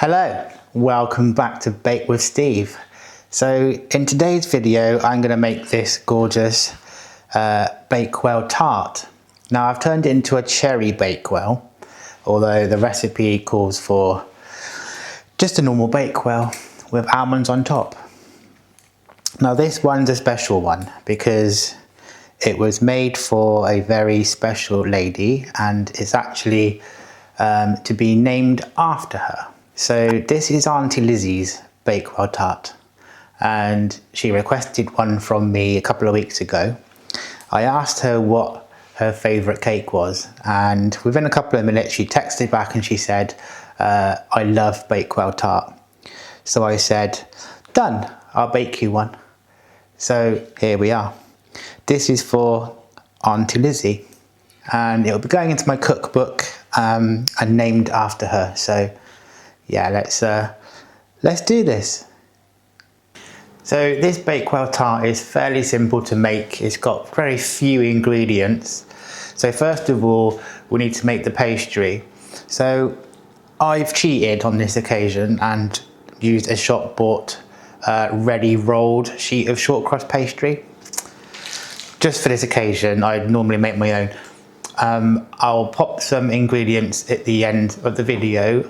Hello, welcome back to Bake with Steve. So in today's video I'm going to make this gorgeous Bakewell Tart. Now I've turned it into a Cherry Bakewell, although the recipe calls for just a normal Bakewell with almonds on top. Now this one's a special one because it was made for a very special lady and it's actually to be named after her. So this is Aunty Lizzie's Bakewell Tart and she requested one from me a couple of weeks ago. I asked her what her favourite cake was and within a couple of minutes she texted back and she said, I love Bakewell Tart. So I said, done, I'll bake you one. So here we are. This is for Aunty Lizzie and it'll be going into my cookbook and named after her. So yeah, let's do this. So this Bakewell Tart is fairly simple to make. It's got very few ingredients. So first of all, we need to make the pastry. So I've cheated on this occasion and used a shop bought ready rolled sheet of short crust pastry. Just for this occasion, I'd normally make my own. I'll pop some ingredients at the end of the video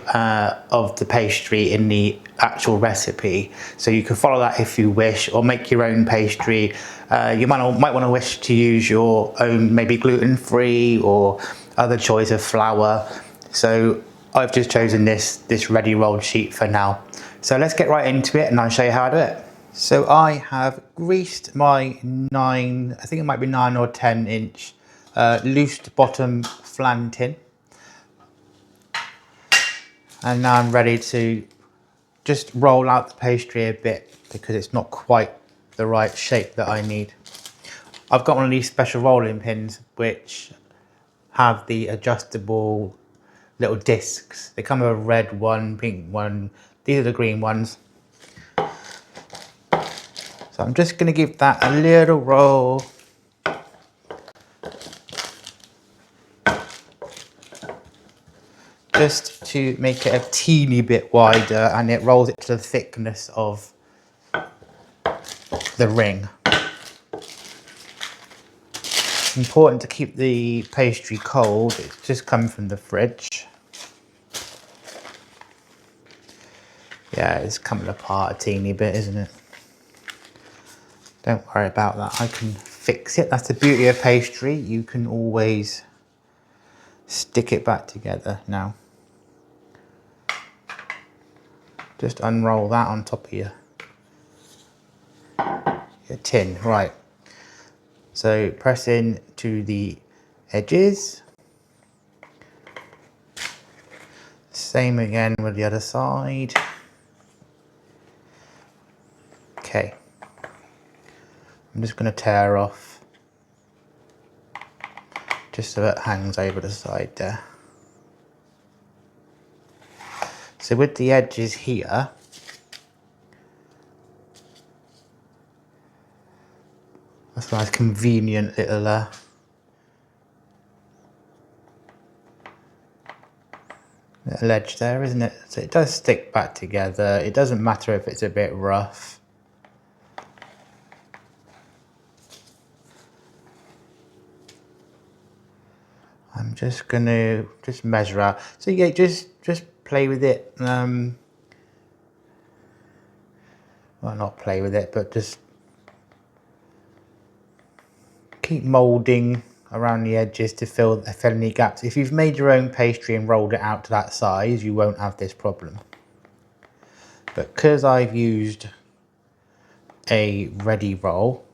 of the pastry in the actual recipe, so you can follow that if you wish, or make your own pastry. You might want to wish to use your own, maybe gluten-free or other choice of flour. So I've just chosen this ready rolled sheet for now. So let's get right into it and I'll show you how I do it. So I have greased my I think it might be 9 or 10 inch loose bottom flan tin, and now I'm ready to just roll out the pastry a bit because it's not quite the right shape that I need. I've got one of these special rolling pins which have the adjustable little discs. They come with a red one, pink one, these are the green ones. So I'm just going to give that a little roll. Just to make it a teeny bit wider, and it rolls it to the thickness of the ring. It's important to keep the pastry cold. It's just come from the fridge. Yeah, it's coming apart a teeny bit, isn't it? Don't worry about that, I can fix it. That's the beauty of pastry. You can always stick it back together now. Just unroll that on top of your tin, right. So press in to the edges. Same again with the other side. Okay. I'm just going to tear off just so it hangs over the side there. So with the edges here, that's a nice convenient little little edge there, isn't it? So it does stick back together. It doesn't matter if it's a bit rough. I'm just gonna measure out. So yeah, just play with it. Well, not play with it, but just keep moulding around the edges to fill any gaps. If you've made your own pastry and rolled it out to that size, you won't have this problem. But because I've used a ready roll,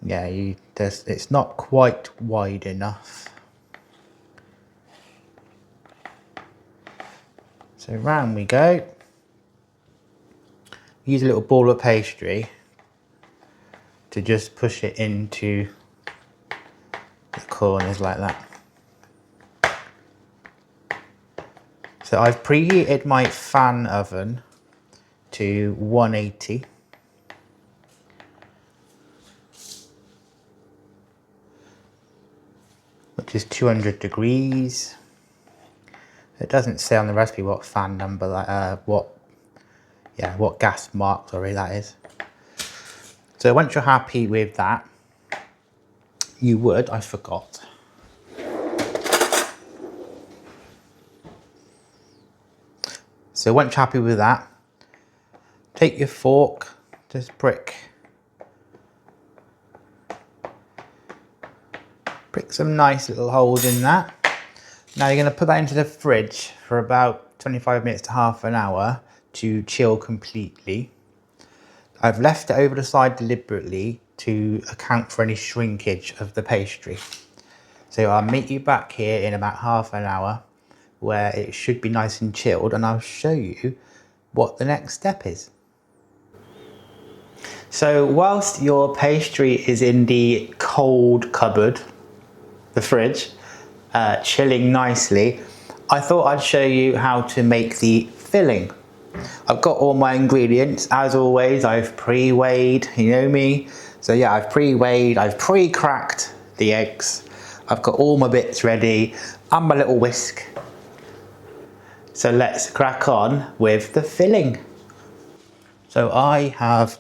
yeah, it's not quite wide enough. So round we go. Use a little ball of pastry to just push it into the corners like that. So I've preheated my fan oven to 180. Which which is 200 degrees. It doesn't say on the recipe what fan number, what gas mark, sorry, that is. So once you're happy with that, I forgot. So once you're happy with that, take your fork, just prick some nice little holes in that. Now you're going to put that into the fridge for about 25 minutes to half an hour to chill completely. I've left it over the side deliberately to account for any shrinkage of the pastry. So I'll meet you back here in about half an hour where it should be nice and chilled, and I'll show you what the next step is. So whilst your pastry is in the cold cupboard, the fridge, chilling nicely, I thought I'd show you how to make the filling. I've got all my ingredients, as always. I've pre-weighed, you know me. So yeah, I've pre-weighed, I've pre-cracked the eggs. I've got all my bits ready and my little whisk. So let's crack on with the filling. So I have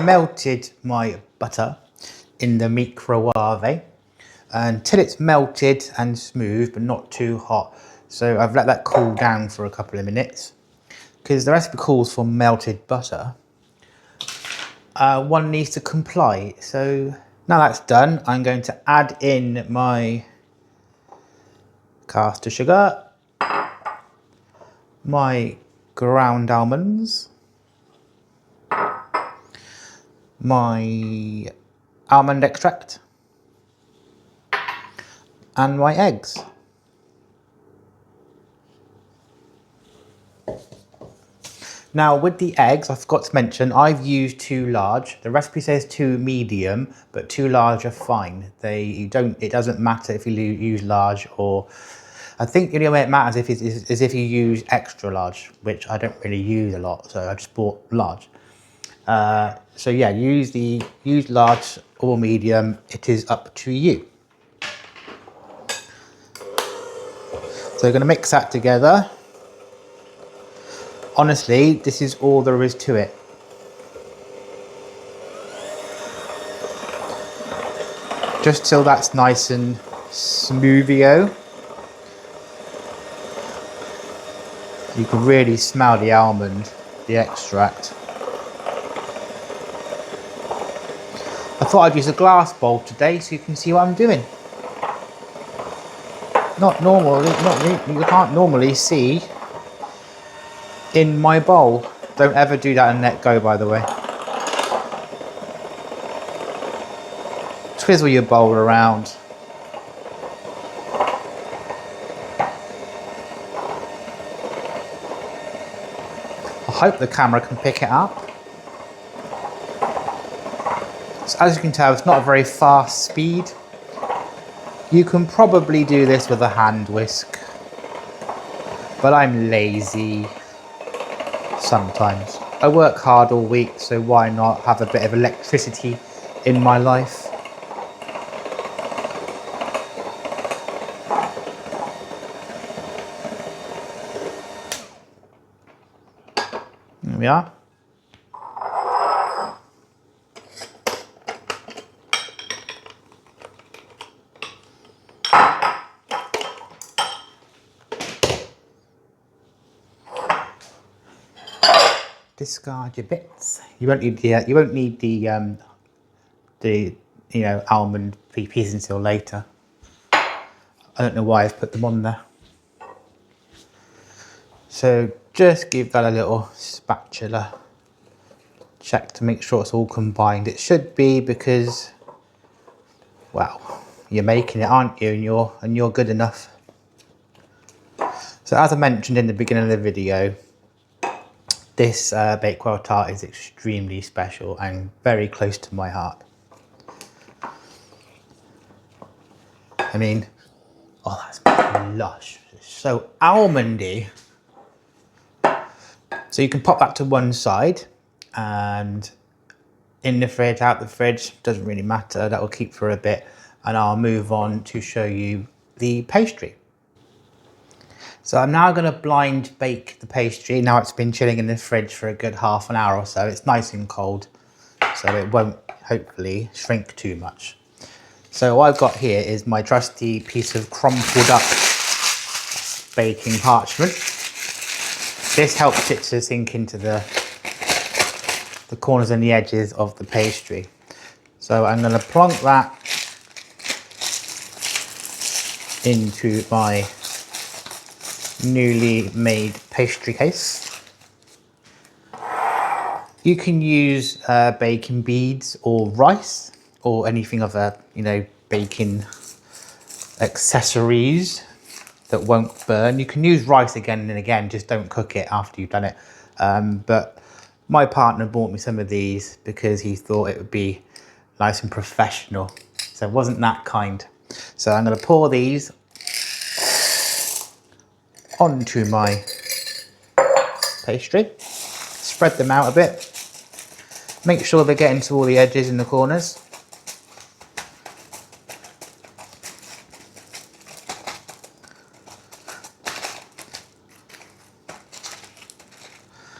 melted my butter in the microwave until it's melted and smooth, but not too hot. So I've let that cool down for a couple of minutes because the recipe calls for melted butter. One needs to comply. So now that's done, I'm going to add in my caster sugar, my ground almonds, my almond extract, and my eggs. Now with the eggs, I forgot to mention, I've used 2 large. The recipe says 2 medium, but 2 large are fine. It doesn't matter if you use large, or I think the only way it matters is if you use extra large, which I don't really use a lot, so I just bought large. So yeah, use large or medium. It is up to you. So we're going to mix that together. Honestly, this is all there is to it. Just till that's nice and smoothio. You can really smell the almond, the extract. I thought I'd use a glass bowl today so you can see what I'm doing. You can't normally see in my bowl. Don't ever do that and let go, by the way. Twizzle your bowl around. I hope the camera can pick it up. So as you can tell, it's not a very fast speed. You can probably do this with a hand whisk, but I'm lazy sometimes. I work hard all week, so why not have a bit of electricity in my life? There we are. Discard your bits. You won't need the almond pieces until later. I don't know why I've put them on there. So just give that a little spatula check to make sure it's all combined. It should be, because, well, you're making it, aren't you? And you're good enough. So as I mentioned in the beginning of the video, this Bakewell Tart is extremely special and very close to my heart. I mean, oh, that's lush. It's so almondy. So you can pop that to one side, and in the fridge, out the fridge, doesn't really matter. That will keep for a bit, and I'll move on to show you the pastry. So I'm now going to blind bake the pastry. Now it's been chilling in the fridge for a good half an hour or so. It's nice and cold, so it won't hopefully shrink too much. So what I've got here is my trusty piece of crumpled up baking parchment. This helps it to sink into the corners and the edges of the pastry. So I'm going to plonk that into my newly made pastry case. You can use baking beads or rice or anything of a, baking accessories that won't burn. You can use rice again and again, just don't cook it after you've done it. But my partner bought me some of these because he thought it would be nice and professional. So it wasn't that kind. So I'm going to pour these onto my pastry, spread them out a bit, make sure they get into all the edges and the corners.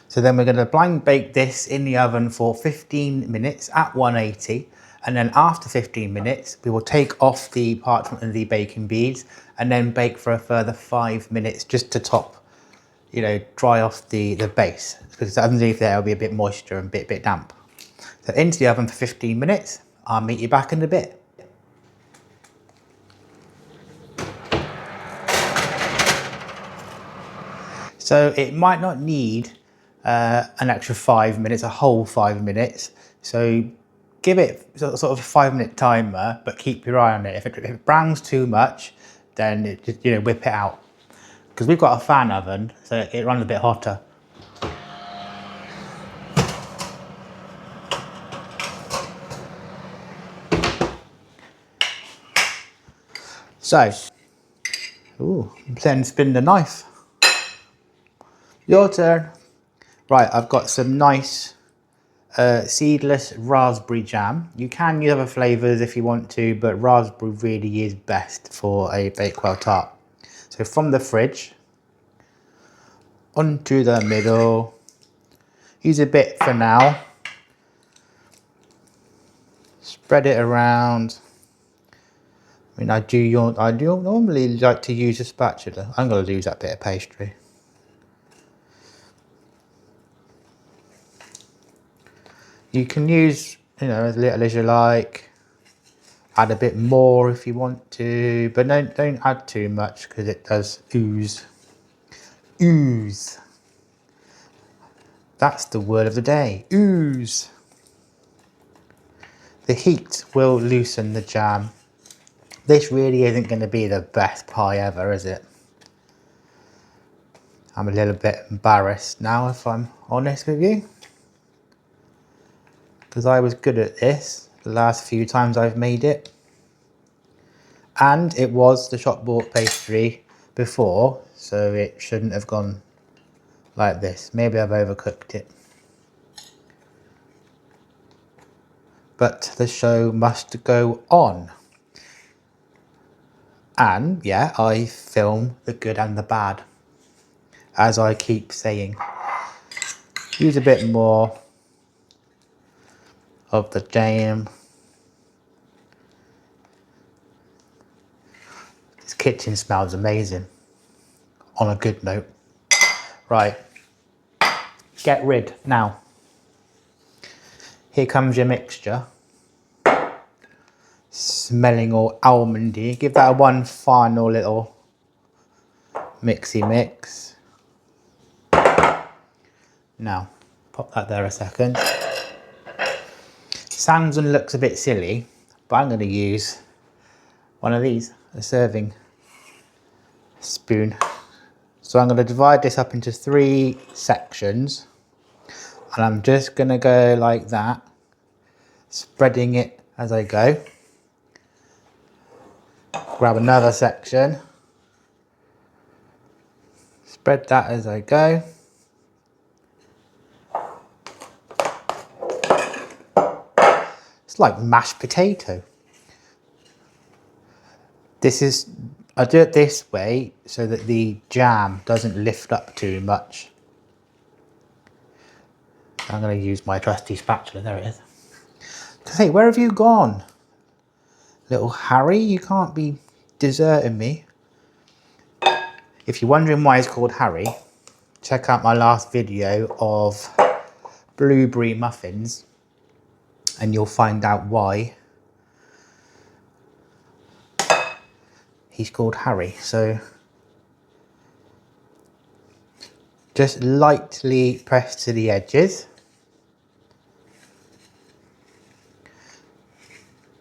So then we're going to blind bake this in the oven for 15 minutes at 180, and then after 15 minutes we will take off the parchment and the baking beads and then bake for a further 5 minutes just to top, dry off the base, because underneath there will be a bit moisture and a bit damp. So into the oven for 15 minutes. I'll meet you back in a bit. So it might not need an extra 5 minutes, a whole 5 minutes. So give it sort of a 5-minute timer, but keep your eye on it. If it browns too much, then just whip it out. Because we've got a fan oven, so it runs a bit hotter. So, then spin the knife. Your turn. Right, I've got some nice seedless raspberry jam. You can use other flavours if you want to, but raspberry really is best for a Bakewell tart. So from the fridge, onto the middle. Use a bit for now. Spread it around. I mean, I do normally like to use a spatula. I'm going to lose that bit of pastry. You can use, as little as you like. Add a bit more if you want to, but don't add too much because it does ooze. Ooze. That's the word of the day. Ooze. The heat will loosen the jam. This really isn't going to be the best pie ever, is it? I'm a little bit embarrassed now, if I'm honest with you, because I was good at this the last few times I've made it, and it was the shop bought pastry before, so it shouldn't have gone like this. Maybe I've overcooked it, but the show must go on. And yeah, I film the good and the bad, as I keep saying. Use a bit more of the jam. This kitchen smells amazing, on a good note. Right, get rid now. Here comes your mixture. Smelling all almondy. Give that one final little mixy mix. Now, pop that there a second. Sounds and looks a bit silly, but I'm going to use one of these, a serving spoon. So I'm going to divide this up into 3 sections, and I'm just going to go like that, spreading it as I go. Grab another section, spread that as I go. It's like mashed potato. This is I do it this way so that the jam doesn't lift up too much. I'm going to use my trusty spatula. There it is. Hey, where have you gone? Little Harry, you can't be deserting me. If you're wondering why it's called Harry, check out my last video of blueberry muffins and you'll find out why he's called Harry. So just lightly press to the edges.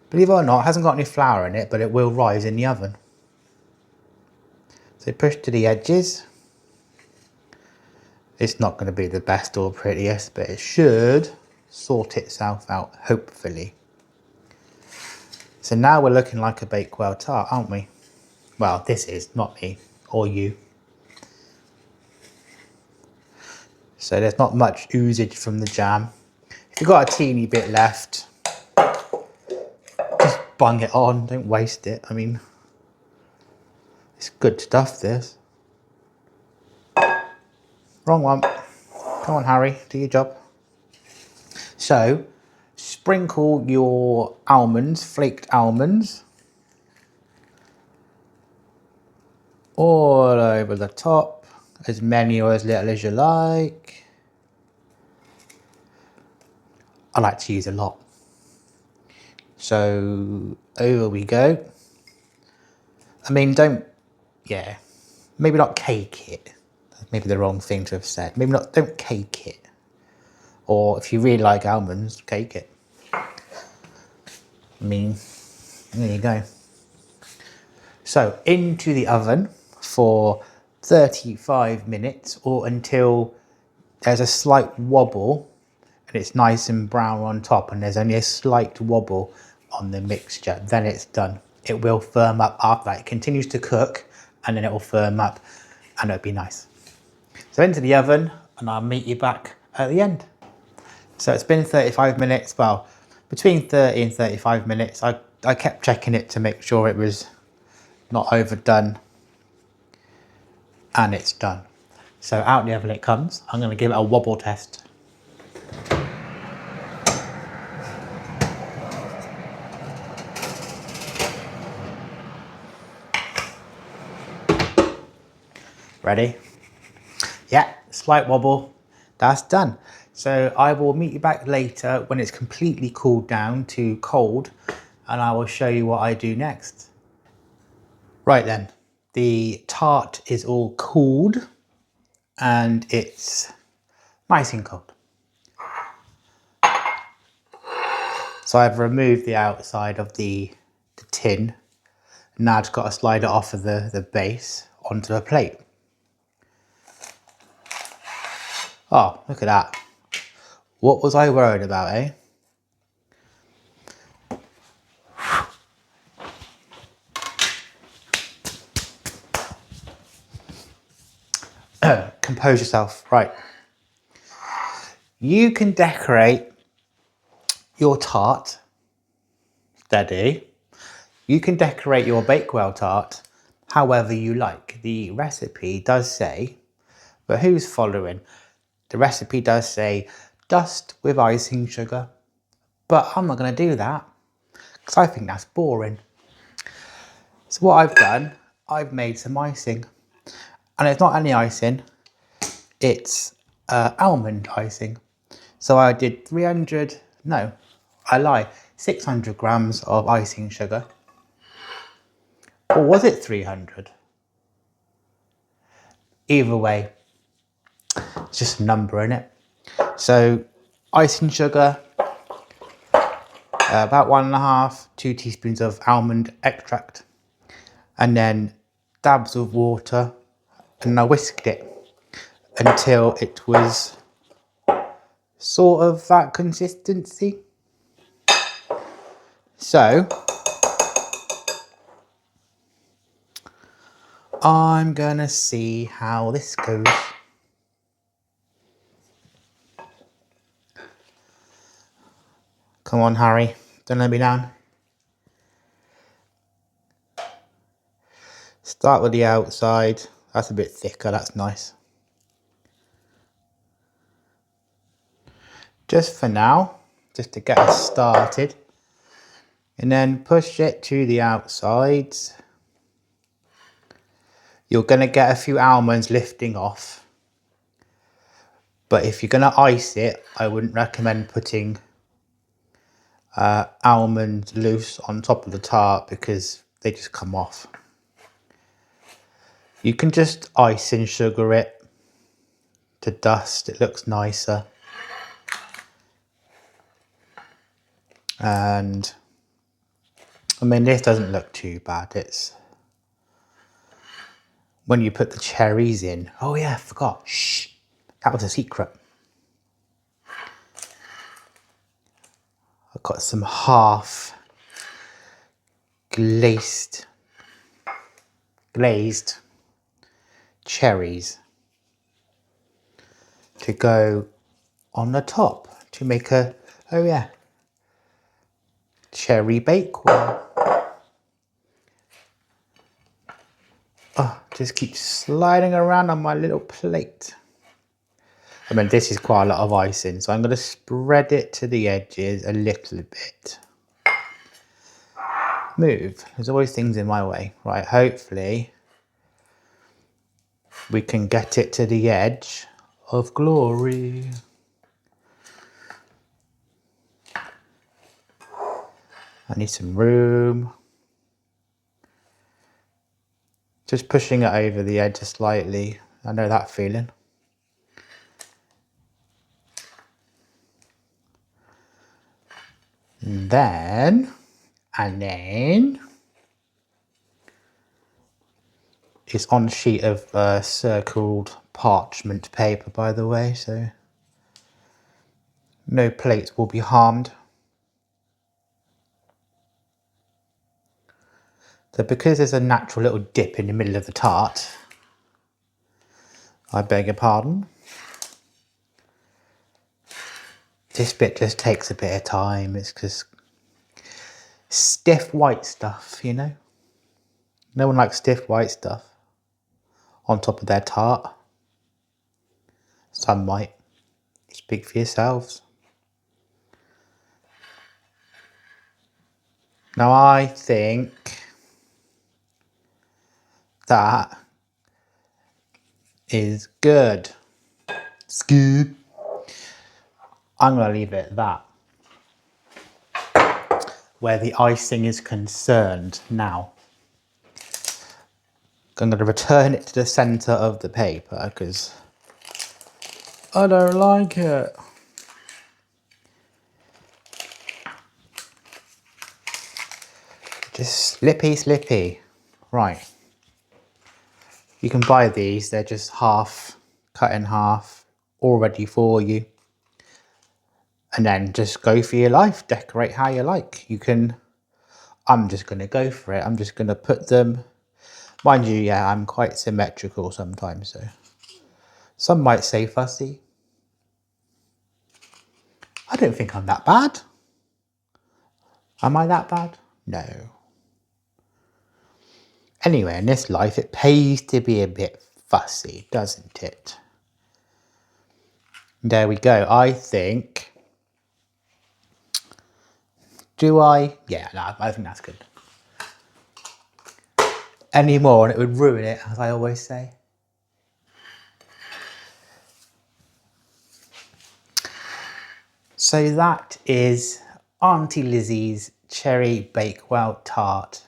Believe it or not, it hasn't got any flour in it, but it will rise in the oven. So push to the edges. It's not going to be the best or prettiest, but it should sort itself out, hopefully. So now we're looking like a Bakewell tart, aren't we? Well, this is, not me, or you. So there's not much oozage from the jam. If you've got a teeny bit left, just bung it on, don't waste it. I mean, it's good stuff, this. Wrong one. Come on, Harry, do your job. So, sprinkle your almonds, flaked almonds, all over the top, as many or as little as you like. I like to use a lot. So, over we go. I mean, don't, yeah, maybe not cake it. Maybe the wrong thing to have said. Maybe not, don't cake it. Or if you really like almonds, cake it. I mean, there you go. So into the oven for 35 minutes or until there's a slight wobble and it's nice and brown on top and there's only a slight wobble on the mixture, then it's done. It will firm up after that. It continues to cook and then it will firm up and it'll be nice. So into the oven and I'll meet you back at the end. So it's been 35 minutes, well, between 30 and 35 minutes. I kept checking it to make sure it was not overdone, and it's done. So out the oven it comes. I'm going to give it a wobble test. Ready? Yeah, slight wobble. That's done. So I will meet you back later when it's completely cooled down to cold, and I will show you what I do next. Right then, the tart is all cooled and it's nice and cold. So I've removed the outside of the tin. Now I've just got to slide it off of the base onto a plate. Oh, look at that. What was I worried about, eh? Compose yourself. Right. You can decorate your tart. Steady. You can decorate your Bakewell tart however you like. The recipe does say, but who's following? The recipe does say dust with icing sugar, but I'm not going to do that because I think that's boring. So what I've done, I've made some icing, and it's not any icing, it's almond icing. So I did 600 grams of icing sugar. Or was it 300? Either way, it's just a number in it. So icing sugar, about 1.5, 2 teaspoons of almond extract, and then dabs of water, and I whisked it until it was sort of that consistency. So I'm gonna see how this goes. Come on, Harry, don't let me down. Start with the outside. That's a bit thicker, that's nice. Just for now, just to get us started. And then push it to the outsides. You're going to get a few almonds lifting off. But if you're going to ice it, I wouldn't recommend putting almonds loose on top of the tart because they just come off. You can just ice and sugar it to dust, it looks nicer. And I mean, this doesn't look too bad. It's when you put the cherries in. Oh yeah, I forgot. Shh, that was a secret. I've got some half glazed cherries to go on the top to make a, oh yeah, Cherry Bakewell. Oh, just keep sliding around on my little plate. I mean, this is quite a lot of icing, so I'm going to spread it to the edges a little bit. Move. There's always things in my way. Right, hopefully we can get it to the edge of glory. I need some room. Just pushing it over the edge slightly. I know that feeling. And then it's on a sheet of circled parchment paper, by the way, so no plates will be harmed. So because there's a natural little dip in the middle of the tart, I beg your pardon, this bit just takes a bit of time. It's just stiff white stuff, you know? No one likes stiff white stuff on top of their tart. Some might. Speak for yourselves. Now I think that is good. It's good. I'm going to leave it at that. Where the icing is concerned now. I'm going to return it to the centre of the paper because I don't like it. Just slippy. Right. You can buy these, they're just half, cut in half, all ready for you. And then just go for your life, decorate how you like. You can, I'm just going to go for it. I'm just going to put them, mind you, yeah, I'm quite symmetrical sometimes, so some might say fussy. I don't think I'm that bad. Am I that bad? No. Anyway, in this life, it pays to be a bit fussy, doesn't it? There we go. I think, do I? Yeah, no, I think that's good. Any more and it would ruin it, as I always say. So that is Aunty Lizzie's Cherry Bakewell Tart.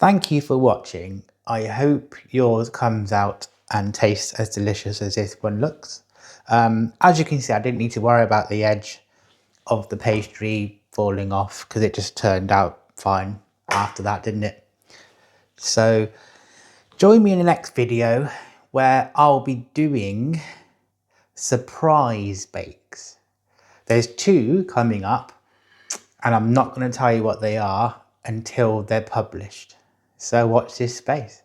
Thank you for watching. I hope yours comes out and tastes as delicious as this one looks. As you can see, I didn't need to worry about the edge of the pastry falling off because it just turned out fine after that, didn't it? So join me in the next video where I'll be doing surprise bakes. There's 2 coming up and I'm not going to tell you what they are until they're published. So watch this space.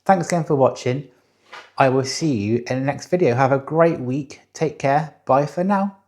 Thanks again for watching. I will see you in the next video. Have a great week. Take care. Bye for now.